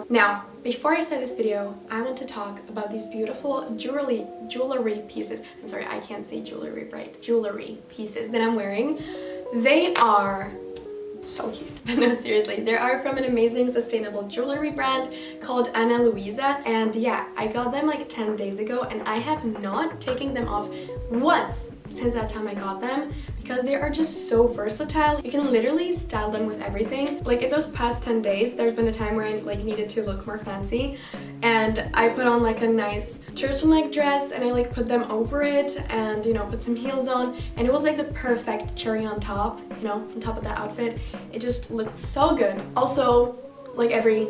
channel. Now, before I start this video, I want to talk about these beautiful jewelry pieces. I'm sorry, I can't say jewelry right. Jewelry pieces that I'm wearing. They are so cute. But no, seriously, they are from an amazing sustainable jewelry brand called Louisa, and yeah, I got them like 10 days ago and I have not taken them off once since that time I got them, because they are just so versatile. You can literally style them with everything. Like in those past 10 days, there's been a time where I like needed to look more fancy, and I put on like a nice turtleneck dress and I like put them over it and, you know, put some heels on, and it was like the perfect cherry on top, you know, on top of that outfit. It just looked so good. Also, like every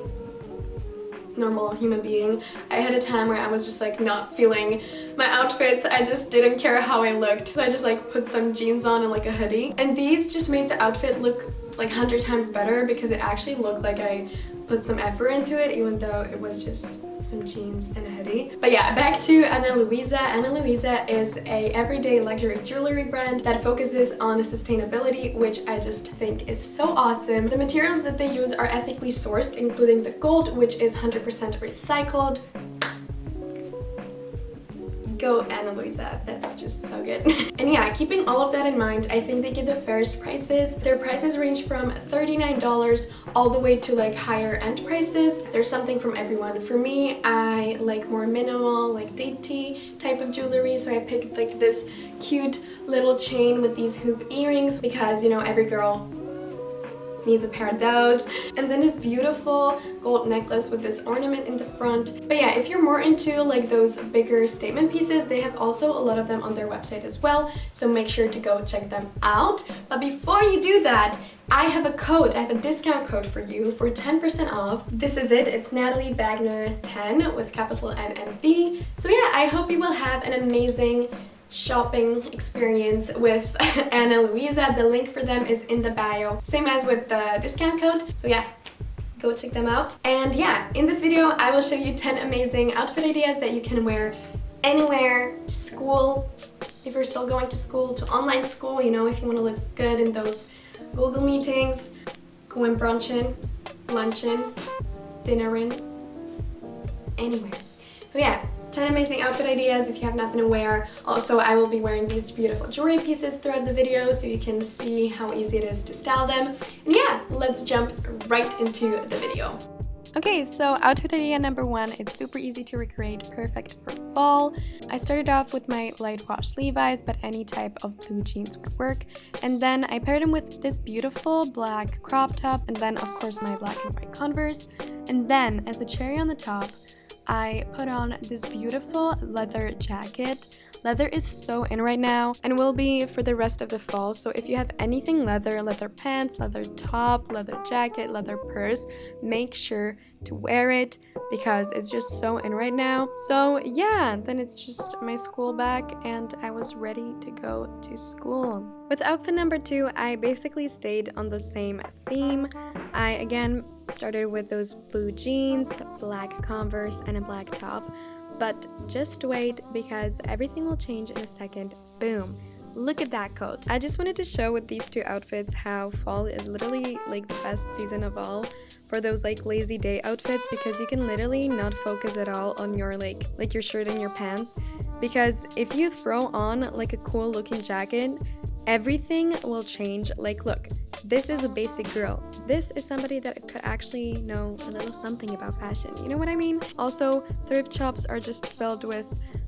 normal human being, I had a time where I was just like not feeling my outfits. I just didn't care how I looked, so I just like put some jeans on and like a hoodie, and these just made the outfit look like 100 times better because it actually looked like I put some effort into it, even though it was just some jeans and a hoodie. But yeah, back to Louisa. Louisa is a everyday luxury jewelry brand that focuses on sustainability, which I just think is so awesome. The materials that they use are ethically sourced, including the gold, which is 100% recycled. Go Louisa, that's just so good. And yeah, keeping all of that in mind, I think they give the fairest prices. Their prices range from $39 all the way to like higher end prices. There's something from everyone. For me, I like more minimal, like dainty type of jewelry, so I picked like this cute little chain with these hoop earrings because, you know, every girl needs a pair of those. And then this beautiful gold necklace with this ornament in the front. But yeah, if you're more into like those bigger statement pieces, they have also a lot of them on their website as well, so make sure to go check them out. But before you do that, I have a code, I have a discount code for you for 10% off. This is it, it's natalievagner 10 with capital N and V. So yeah, I hope you will have an amazing shopping experience with Louisa. The link for them is in the bio, same as with the discount code. So yeah, go check them out. And yeah, in this video I will show you 10 amazing outfit ideas that you can wear anywhere, to school, if you're still going to school, to online school, you know, if you want to look good in those Google meetings, going brunching, luncheon, dinnerin', anywhere. So yeah, 10 amazing outfit ideas if you have nothing to wear. Also, I will be wearing these beautiful jewelry pieces throughout the video so you can see how easy it is to style them. And yeah, let's jump right into the video. Okay, so outfit idea number one, it's super easy to recreate, perfect for fall. I started off with my light wash Levi's, but any type of blue jeans would work. And then I paired them with this beautiful black crop top, and then of course my black and white Converse. And then as a cherry on the top, I put on this beautiful leather jacket. Leather is so in right now and will be for the rest of the fall, so if you have anything leather, leather pants, leather top, leather jacket, leather purse, make sure to wear it because it's just so in right now. So yeah, then it's just my school bag and I was ready to go to school. With outfit number two, I basically stayed on the same theme. I again started with those blue jeans, black Converse, and a black top. But just wait because everything will change in a second. Boom. Look at that coat. I just wanted to show with these two outfits how fall is literally like the best season of all for those like lazy day outfits, because you can literally not focus at all on your like your shirt and your pants, because if you throw on like a cool looking jacket, everything will change. Like look, this is a basic girl. This is somebody that could actually know a little something about fashion. You know what I mean? Also, thrift shops are just filled with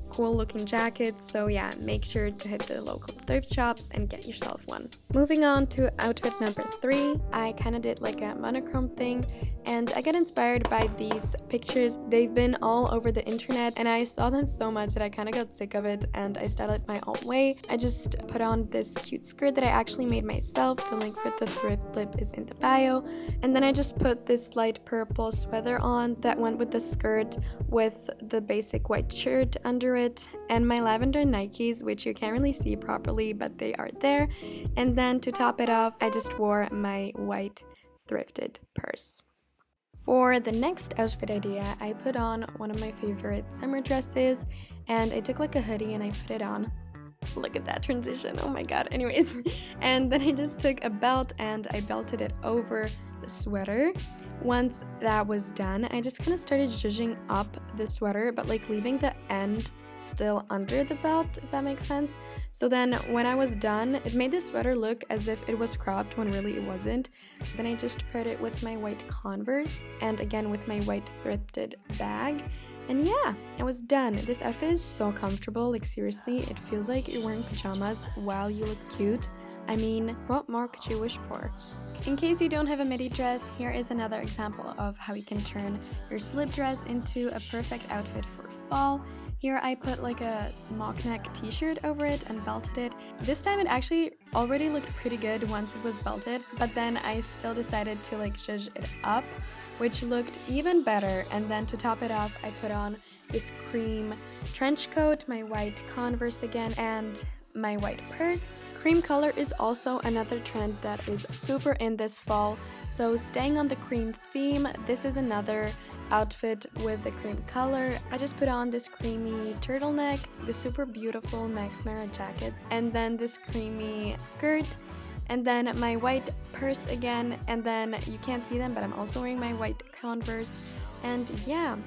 cool looking jackets, so yeah, make sure to hit the local thrift shops and get yourself one. Moving on to outfit number three, I kind of did like a monochrome thing, and I got inspired by these pictures. They've been all over the internet and I saw them so much that I kind of got sick of it and I styled it my own way. I just put on this cute skirt that I actually made myself. The link for the thrift clip is in the bio, and then I just put this light purple sweater on that went with the skirt with the basic white shirt under it, and my lavender Nikes, which you can't really see properly but they are there. And then to top it off, I just wore my white thrifted purse. For the next outfit idea, I put on one of my favorite summer dresses, and I took like a hoodie and I put it on. Look at that transition, oh my god. Anyways, and then I just took a belt and I belted it over the sweater. once that was done, I just kind of started zhuzhing up the sweater, but like leaving the end still under the belt, if that makes sense. So then when I was done, it made the sweater look as if it was cropped when really it wasn't. Then I just paired it with my white Converse and again with my white thrifted bag. And yeah, I was done. This outfit is so comfortable, like seriously, it feels like you're wearing pajamas while you look cute. I mean, what more could you wish for? In case you don't have a midi dress, here is another example of how you can turn your slip dress into a perfect outfit for fall. Here I put like a mock neck t-shirt over it and belted it. This time it actually already looked pretty good once it was belted, but then I still decided to like zhuzh it up, which looked even better. And then to top it off, I put on this cream trench coat, my white Converse again, and my white purse. Cream color is also another trend that is super in this fall, so staying on the cream theme, this is another outfit with the cream color. I just put on this creamy turtleneck, the super beautiful Max Mara jacket, and then this creamy skirt, and then my white purse again, and then you can't see them, but I'm also wearing my white Converse, and yeah.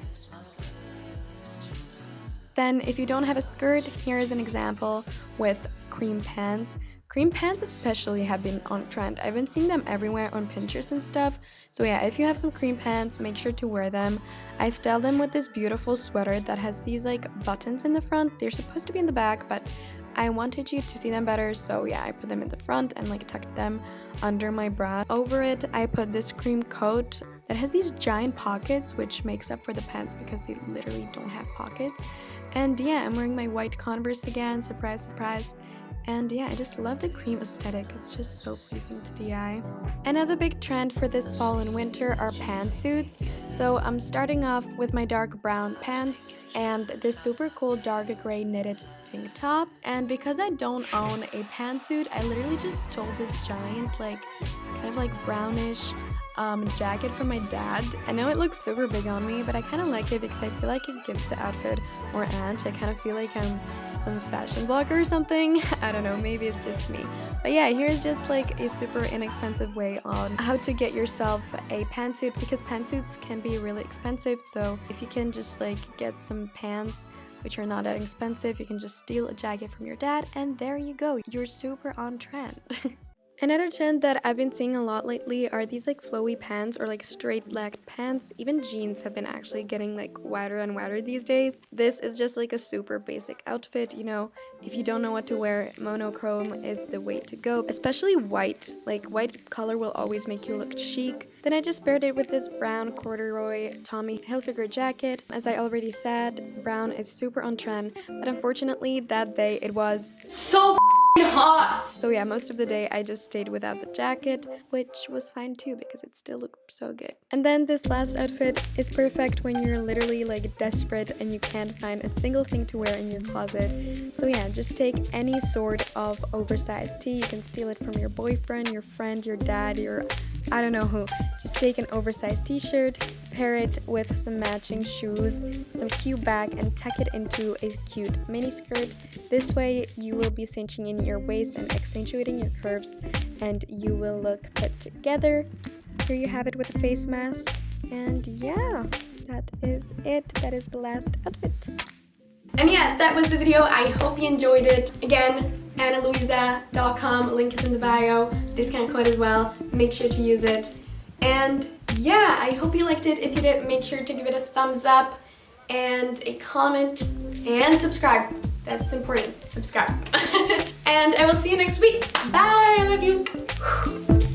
Then if you don't have a skirt, here is an example with cream pants. Cream pants especially have been on trend. I've been seeing them everywhere on Pinterest and stuff. So yeah, if you have some cream pants, make sure to wear them. I styled them with this beautiful sweater that has these like buttons in the front. They're supposed to be in the back, but I wanted you to see them better, so yeah, I put them in the front and like tucked them under my bra. Over it, I put this cream coat that has these giant pockets, which makes up for the pants because they literally don't have pockets. And yeah, I'm wearing my white Converse again, surprise, surprise. And yeah, I just love the cream aesthetic. It's just so pleasing to the eye. Another big trend for this fall and winter are pantsuits. So I'm starting off with my dark brown pants and this super cool dark gray knitted tank top. And because I don't own a pantsuit, I literally just stole this giant like kind of like brownish jacket from my dad. I know it looks super big on me, but I kind of like it because I feel like it gives the outfit more edge. I kind of feel like I'm some fashion blogger or something. I don't know, maybe it's just me. But yeah, here's just like a super inexpensive way on how to get yourself a pantsuit, because pantsuits can be really expensive. So if you can just like get some pants which are not that expensive, you can just steal a jacket from your dad and there you go, you're super on trend. Another trend that I've been seeing a lot lately are these like flowy pants or like straight-legged pants. Even jeans have been actually getting like wider and wider these days. This is just like a super basic outfit, you know. If you don't know what to wear, monochrome is the way to go, especially white. Like white color will always make you look chic. Then I just paired it with this brown corduroy Tommy Hilfiger jacket. As I already said, brown is super on trend, but unfortunately that day it was so hot. So yeah, most of the day I just stayed without the jacket, which was fine too because it still looked so good. And then this last outfit is perfect when you're literally like desperate and you can't find a single thing to wear in your closet. So yeah, just take any sort of oversized tee. You can steal it from your boyfriend, your friend, your dad, your I don't know who. Just take an oversized t-shirt, pair it with some matching shoes, some cute bag, and tuck it into a cute mini skirt. This way you will be cinching in your waist and accentuating your curves, and you will look put together. Here you have it with a face mask, and yeah, that is it. That is the last outfit. And yeah, that was the video. I hope you enjoyed it. Again, natalievagner.com, link is in the bio, discount code as well, make sure to use it. And yeah, I hope you liked it. If you did, make sure to give it a thumbs up and a comment and subscribe. That's important, subscribe. And I will see you next week. Bye, I love you.